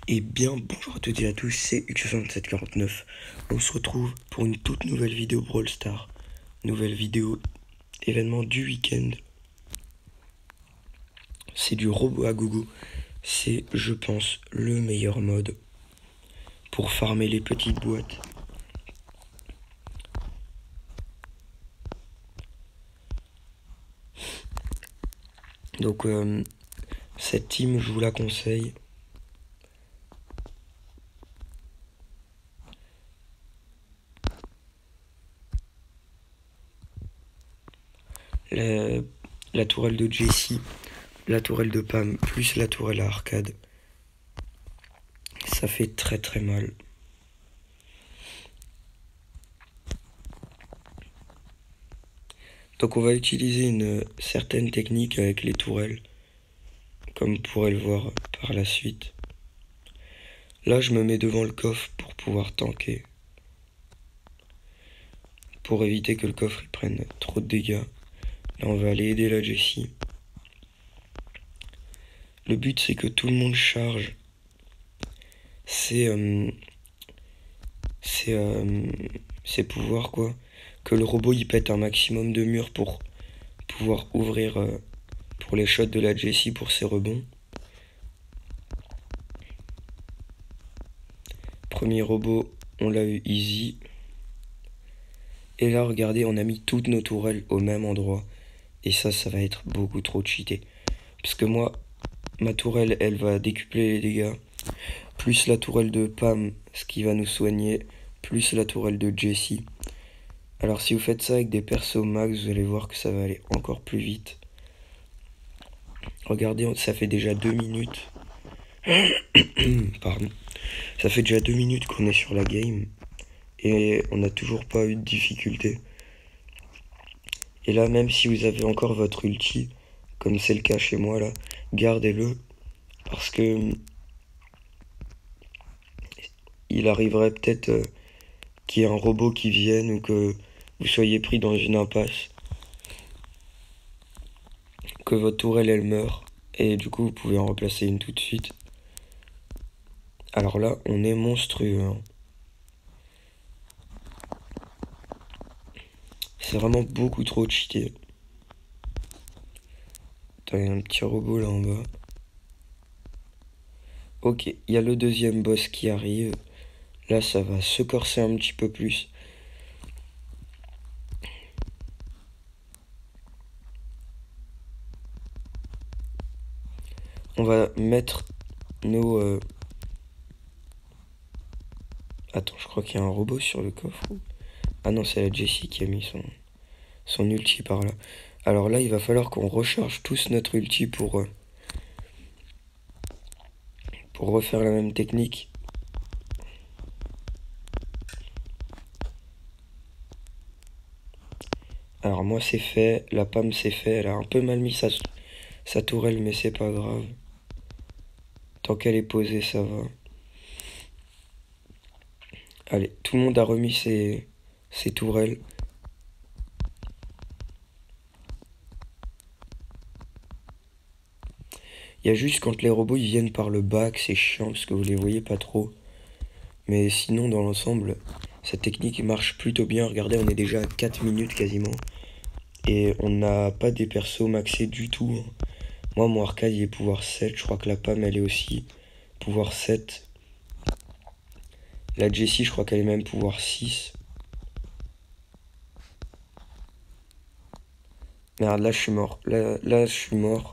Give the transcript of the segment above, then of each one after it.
Et bien bonjour à toutes et à tous, c'est X6749. On se retrouve pour une toute nouvelle vidéo Brawl Stars. Nouvelle vidéo événement du week-end. C'est du robot à gogo. C'est, je pense, le meilleur mode pour farmer les petites boîtes. Donc cette team, je vous la conseille. La tourelle de Jessie, la tourelle de Pam, plus la tourelle à arcade. Ça fait très très mal. Donc on va utiliser une certaine technique avec les tourelles, comme vous pourrez le voir par la suite. Là je me mets devant le coffre pour pouvoir tanker, pour éviter que le coffre il prenne trop de dégâts. Là on va aller aider la Jessie. Le but c'est que tout le monde charge ses pouvoirs quoi. Que le robot il pète un maximum de murs pour pouvoir ouvrir pour les shots de la Jessie pour ses rebonds. Premier robot, on l'a eu easy. Et là regardez, on a mis toutes nos tourelles au même endroit. Et ça va être beaucoup trop cheaté. Parce que moi, ma tourelle, elle va décupler les dégâts. Plus la tourelle de Pam, ce qui va nous soigner. Plus la tourelle de Jessie. Alors si vous faites ça avec des persos max, vous allez voir que ça va aller encore plus vite. Regardez, ça fait déjà 2 minutes. Pardon. Ça fait déjà 2 minutes qu'on est sur la game. Et on n'a toujours pas eu de difficulté. Et là, même si vous avez encore votre ulti, comme c'est le cas chez moi là, gardez-le. Parce que il arriverait peut-être qu'il y ait un robot qui vienne ou que vous soyez pris dans une impasse. Que votre tourelle elle meurt. Et du coup vous pouvez en remplacer une tout de suite. Alors là, on est monstrueux. Hein. C'est vraiment beaucoup trop cheaté. Attends, il y a un petit robot là en bas. Ok, il y a le deuxième boss qui arrive. Là, ça va se corser un petit peu plus. On va mettre nos... Attends, je crois qu'il y a un robot sur le coffre. Ah non, c'est la Jessie qui a mis son ulti par là. Alors là, il va falloir qu'on recharge tous notre ulti pour refaire la même technique. Alors moi c'est fait, la Pam c'est fait, elle a un peu mal mis sa tourelle mais c'est pas grave. Tant qu'elle est posée ça va. Allez, tout le monde a remis ses tourelles. Il y a juste quand les robots ils viennent par le bas que c'est chiant parce que vous les voyez pas trop. Mais sinon dans l'ensemble, cette technique marche plutôt bien. Regardez, on est déjà à 4 minutes quasiment. Et on n'a pas des persos maxés du tout. Moi mon arcade il est pouvoir 7, je crois que la Pam elle est aussi pouvoir 7. La Jessie je crois qu'elle est même pouvoir 6. Merde, là je suis mort. Là je suis mort.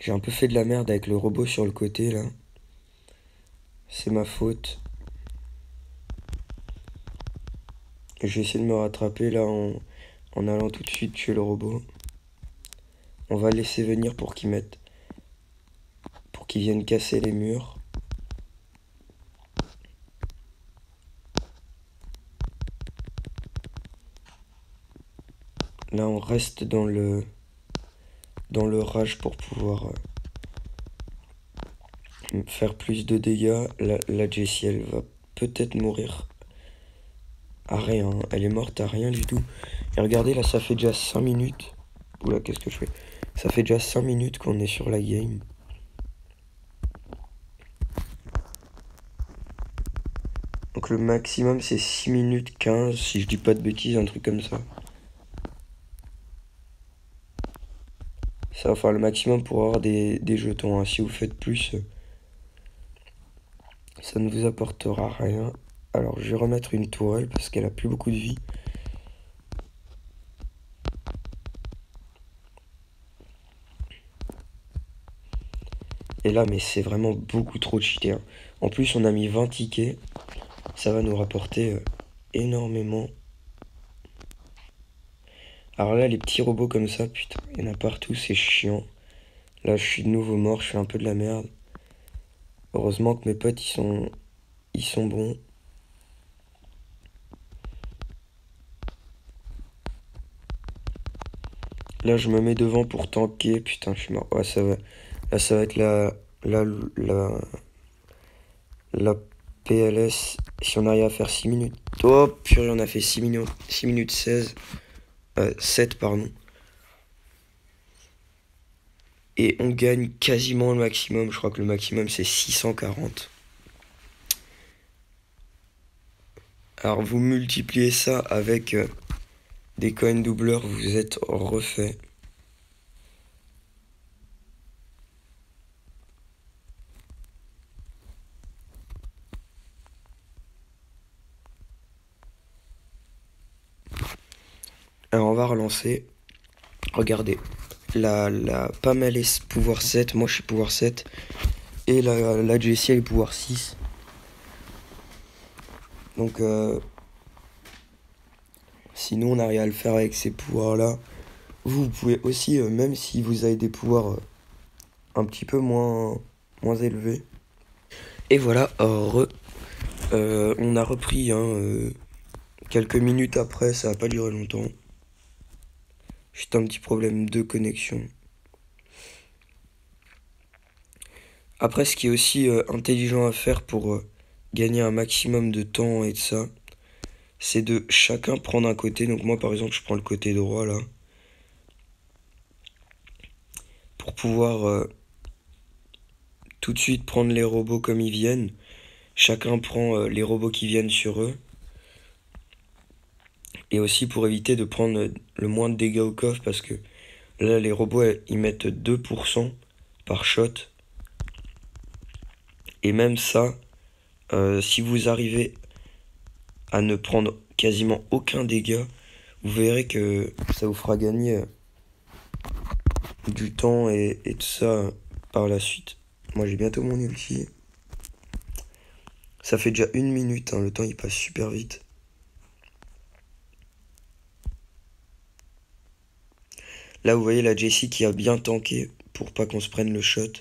J'ai un peu fait de la merde avec le robot sur le côté là. C'est ma faute. Je vais essayer de me rattraper là en allant tout de suite tuer le robot. On va laisser venir pour qu'il mette. Pour qu'il vienne casser les murs. Là on reste dans le rage pour pouvoir faire plus de dégâts. La Jessie elle va peut-être mourir à rien. Elle est morte à rien du tout. Et regardez là ça fait déjà 5 minutes. Oula qu'est-ce que je fais? Ça fait déjà 5 minutes qu'on est sur la game. Donc le maximum c'est 6 minutes 15, si je dis pas de bêtises, un truc comme ça. Ça va faire le maximum pour avoir des jetons, hein. Si vous faites plus, ça ne vous apportera rien. Alors je vais remettre une tourelle parce qu'elle a plus beaucoup de vie. Et là, mais c'est vraiment beaucoup trop cheaté, hein. En plus, on a mis 20 tickets. Ça va nous rapporter énormément. Alors là, les petits robots comme ça, putain, il y en a partout, c'est chiant. Là, je suis de nouveau mort, je fais un peu de la merde. Heureusement que mes potes, ils sont bons. Là, je me mets devant pour tanker. Putain, je suis mort. Ouais, ça va. Là, ça va être la PLS. Si on arrive à faire 6 minutes. Oh, purée, on a fait 6 minutes. 6 minutes 16. 7, pardon. Et on gagne quasiment le maximum. Je crois que le maximum, c'est 640. Alors, vous multipliez ça avec des coins doubleurs. Vous êtes refait. Alors, on va relancer. Regardez. La Pamela pouvoir 7. Moi, je suis pouvoir 7. Et la Jessie, elle est pouvoir 6. Donc, si nous, on arrive à le faire avec ces pouvoirs-là, vous pouvez aussi, même si vous avez des pouvoirs un petit peu moins élevés. Et voilà, on a repris, hein, quelques minutes après, ça n'a pas duré longtemps. Juste un petit problème de connexion. Après, ce qui est aussi intelligent à faire pour gagner un maximum de temps et de ça, c'est de chacun prendre un côté. Donc moi, par exemple, je prends le côté droit, là. Pour pouvoir tout de suite prendre les robots comme ils viennent. Chacun prend les robots qui viennent sur eux. Et aussi pour éviter de prendre le moins de dégâts au coffre, parce que là, les robots, ils mettent 2% par shot. Et même ça, si vous arrivez à ne prendre quasiment aucun dégât, vous verrez que ça vous fera gagner du temps et tout ça par la suite. Moi, j'ai bientôt mon ulti. Ça fait déjà 1 minute, hein, le temps il passe super vite. Là, vous voyez la Jessie qui a bien tanké pour pas qu'on se prenne le shot.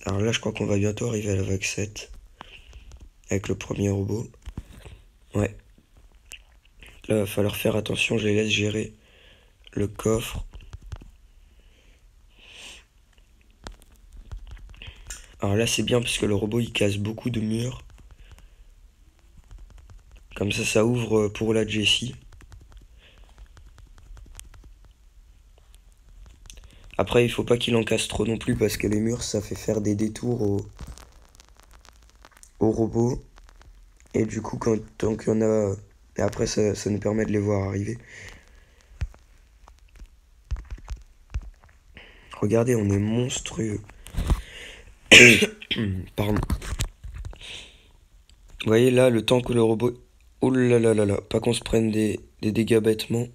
Alors là, je crois qu'on va bientôt arriver à la vague 7. Avec le premier robot. Ouais. Là, il va falloir faire attention, je les laisse gérer le coffre. Alors là, c'est bien parce que le robot, il casse beaucoup de murs. Comme ça ouvre pour la Jessie. Après, il faut pas qu'il en casse trop non plus parce que les murs, ça fait faire des détours au robot. Et du coup, tant qu'il y en a... Et après, ça nous permet de les voir arriver. Regardez, on est monstrueux. Pardon. Vous voyez là, le temps que le robot... Oh là là là là, pas qu'on se prenne des dégâts bêtement.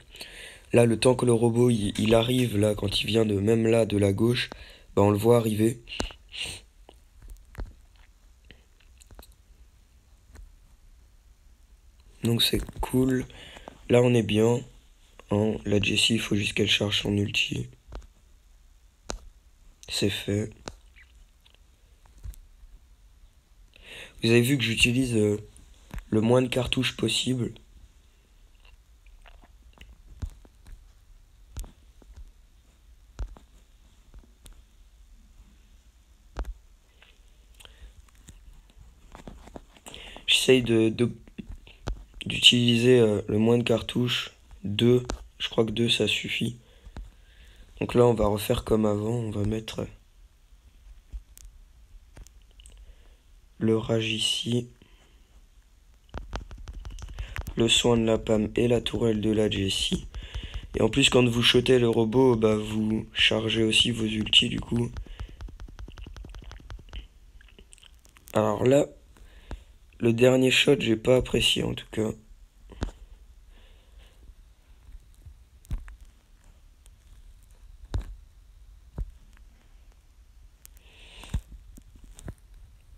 Là, le temps que le robot, il arrive, là, quand il vient de... Même là, de la gauche, bah, on le voit arriver. Donc c'est cool. Là, on est bien. Hein. La Jessie, il faut juste qu'elle charge son ulti. C'est fait. Vous avez vu que j'utilise le moins de cartouches possible. J'essaye d'utiliser le moins de cartouches. 2. Je crois que 2 ça suffit. Donc là, on va refaire comme avant. On va mettre le rage ici. le soin de la Pam et la tourelle de la Jessie. Et en plus, quand vous shotez le robot, bah vous chargez aussi vos ultis du coup. Alors là, le dernier shot, j'ai pas apprécié en tout cas.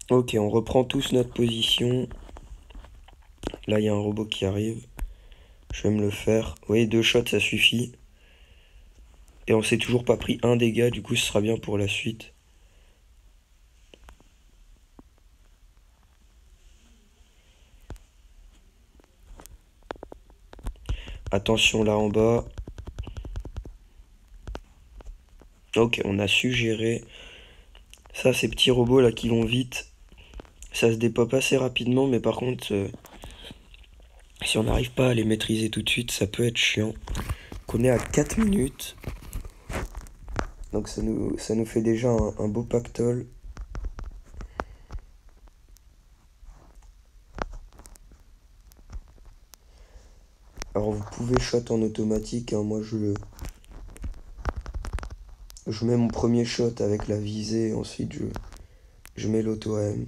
Ok, on reprend tous notre position. Là, il y a un robot qui arrive. Je vais me le faire. Vous voyez, 2 shots, ça suffit. Et on s'est toujours pas pris un dégât, du coup, ce sera bien pour la suite. Attention là en bas. Ok, on a su gérer. Ça, ces petits robots là qui vont vite, ça se dépop assez rapidement, mais par contre, si on n'arrive pas à les maîtriser tout de suite, ça peut être chiant. On est à 4 minutes. Donc ça nous fait déjà un beau pactole. Alors vous pouvez shot en automatique, hein. Moi je mets mon premier shot avec la visée, ensuite je mets l'auto-aim.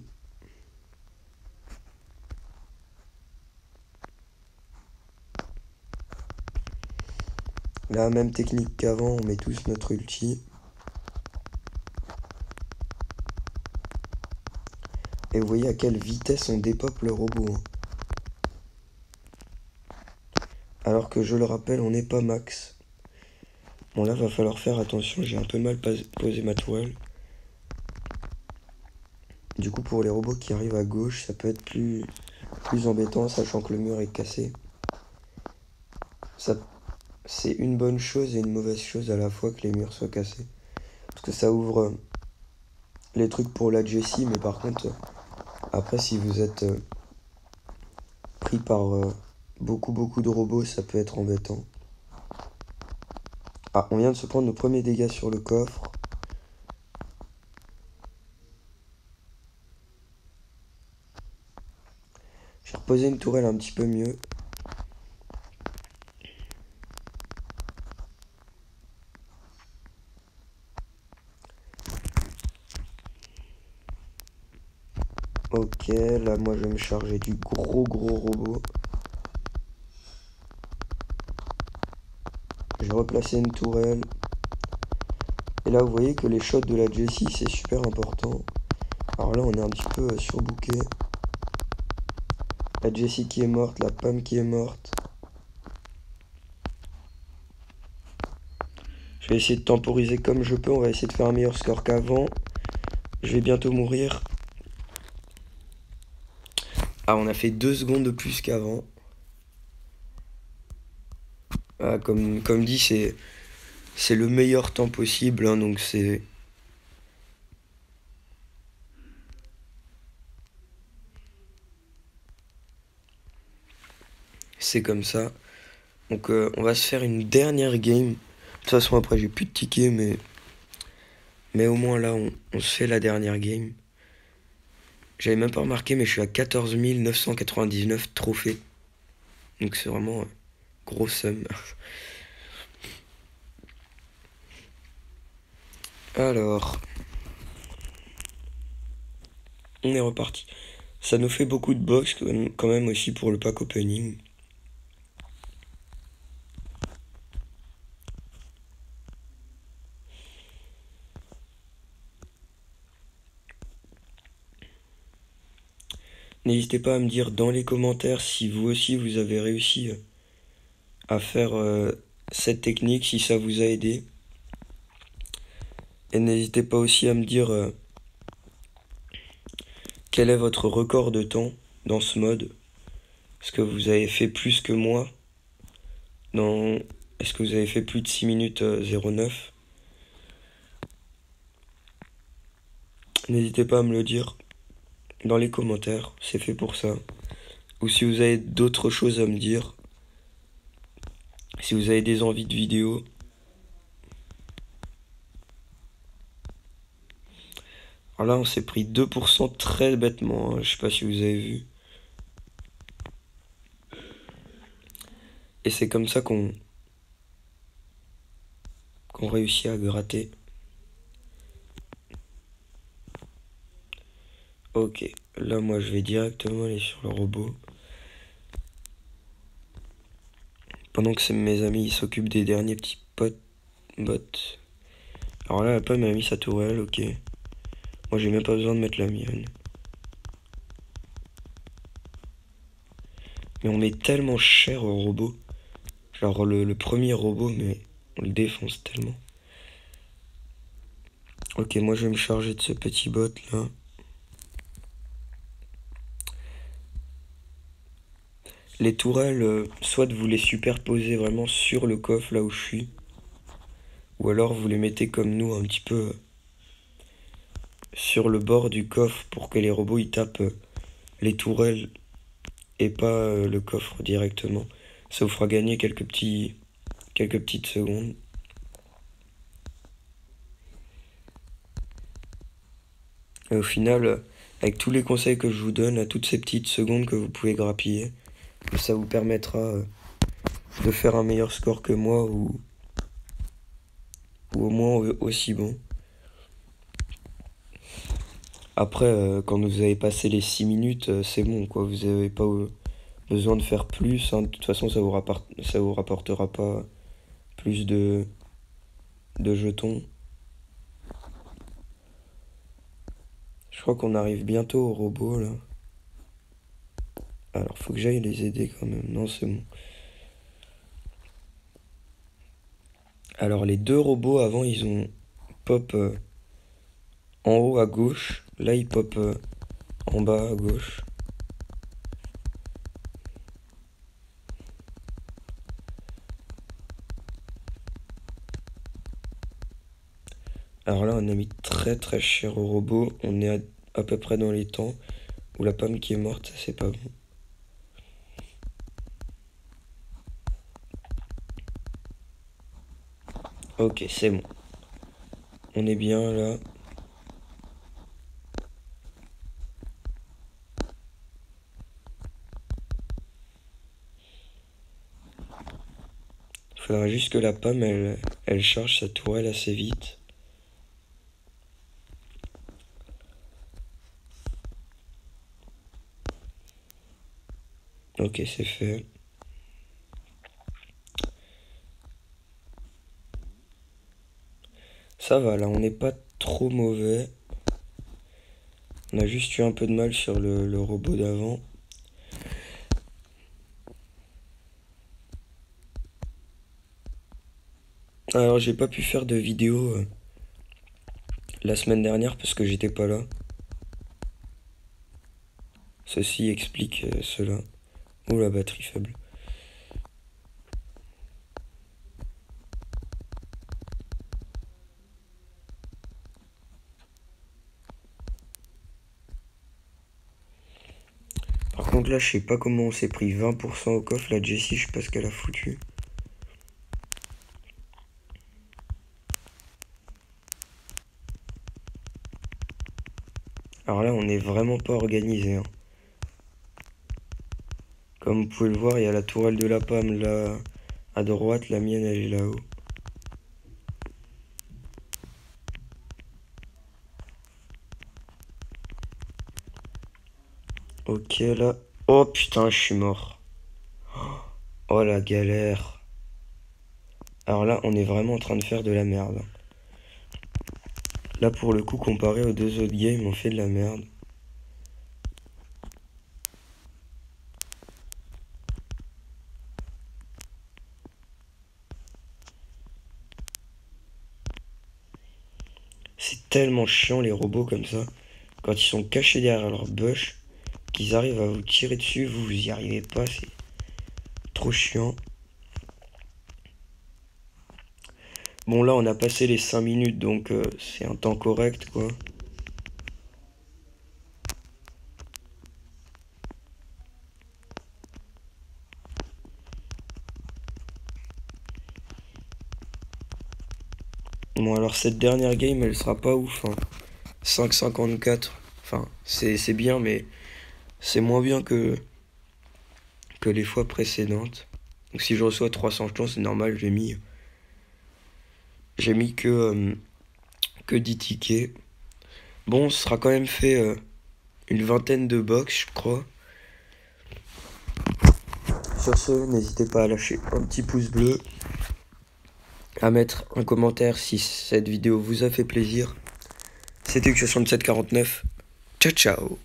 La même technique qu'avant, on met tous notre ulti. Et vous voyez à quelle vitesse on dépop le robot, hein. Alors que je le rappelle, on n'est pas max. Bon là, va falloir faire attention, j'ai un peu mal posé ma tourelle. Du coup, pour les robots qui arrivent à gauche, ça peut être plus embêtant, sachant que le mur est cassé. Ça, c'est une bonne chose et une mauvaise chose à la fois que les murs soient cassés. Parce que ça ouvre les trucs pour la Jessie, mais par contre, après, si vous êtes pris par beaucoup de robots, ça peut être embêtant. Ah, on vient de se prendre nos premiers dégâts sur le coffre. J'ai reposé une tourelle un petit peu mieux. Ok, là moi je vais me charger du gros robot. Je vais replacer une tourelle. Et là vous voyez que les shots de la Jessie c'est super important. Alors là on est un petit peu surbooké. La Jessie qui est morte, la Pam qui est morte. Je vais essayer de temporiser comme je peux, on va essayer de faire un meilleur score qu'avant. Je vais bientôt mourir. Ah, on a fait 2 secondes de plus qu'avant. Ah, comme dit, c'est le meilleur temps possible, hein, donc c'est comme ça. Donc on va se faire une dernière game. De toute façon après j'ai plus de tickets, mais au moins là on se fait la dernière game. J'avais même pas remarqué, mais je suis à 14 999 trophées. Donc c'est vraiment gros somme. Alors, on est reparti. Ça nous fait beaucoup de box quand même aussi pour le pack opening. N'hésitez pas à me dire dans les commentaires si vous aussi vous avez réussi à faire cette technique, si ça vous a aidé. Et n'hésitez pas aussi à me dire quel est votre record de temps dans ce mode. Est-ce que vous avez fait plus que moi Est-ce que vous avez fait plus de 6 minutes 09? N'hésitez pas à me le dire dans les commentaires, c'est fait pour ça. Ou si vous avez d'autres choses à me dire, si vous avez des envies de vidéos. Alors là, on s'est pris 2% très bêtement, hein. Je sais pas si vous avez vu. Et c'est comme ça qu'on réussit à gratter. Ok, là moi je vais directement aller sur le robot. Pendant que mes amis s'occupent des derniers petits bots. Alors là la pomme a mis sa tourelle, ok. Moi j'ai même pas besoin de mettre la mienne. Mais on met tellement cher au robot. Genre le premier robot, mais on le défonce tellement. Ok, moi je vais me charger de ce petit bot là. Les tourelles, soit vous les superposez vraiment sur le coffre là où je suis. Ou alors vous les mettez comme nous un petit peu sur le bord du coffre pour que les robots ils tapent les tourelles et pas le coffre directement. Ça vous fera gagner quelques petites secondes. Et au final, avec tous les conseils que je vous donne, à toutes ces petites secondes que vous pouvez grappiller, ça vous permettra de faire un meilleur score que moi ou au moins aussi bon. Après, quand vous avez passé les 6 minutes, c'est bon quoi, vous n'avez pas besoin de faire plus, hein. De toute façon ça vous rapportera pas plus de jetons. Je crois qu'on arrive bientôt au robot là. Alors faut que j'aille les aider quand même, non c'est bon. Alors les deux robots avant ils ont pop en haut à gauche, là ils pop en bas à gauche. Alors là on a mis très très cher au robot, on est à peu près dans les temps, où la pomme qui est morte, ça c'est pas bon. Ok c'est bon, on est bien là. Faudra juste que la pomme elle charge sa tourelle assez vite. Ok c'est fait. Ça va là, on n'est pas trop mauvais. On a juste eu un peu de mal sur le robot d'avant. Alors j'ai pas pu faire de vidéo la semaine dernière parce que j'étais pas là. Ceci explique cela. Ou la batterie faible. Par contre là je sais pas comment on s'est pris 20% au coffre. La Jessie je sais pas ce qu'elle a foutu. Alors là on est vraiment pas organisé, hein. Comme vous pouvez le voir, il y a la tourelle de la pomme là à droite, la mienne elle est là-haut. Ok là. Oh putain, je suis mort. Oh la galère. Alors là, on est vraiment en train de faire de la merde. Là pour le coup, comparé aux deux autres games, on fait de la merde. C'est tellement chiant les robots comme ça. Quand ils sont cachés derrière leur bush, qu'ils arrivent à vous tirer dessus, vous y arrivez pas, c'est trop chiant. Bon là on a passé les 5 minutes donc c'est un temps correct quoi. Bon alors cette dernière game elle sera pas ouf, hein. 5,54. Enfin c'est bien mais c'est moins bien que les fois précédentes. Donc si je reçois 300 jetons, c'est normal, j'ai mis que 10 tickets. Bon, ce sera quand même fait une vingtaine de box, je crois. Sur ce, n'hésitez pas à lâcher un petit pouce bleu, à mettre un commentaire si cette vidéo vous a fait plaisir. C'était Q6749. Ciao ciao.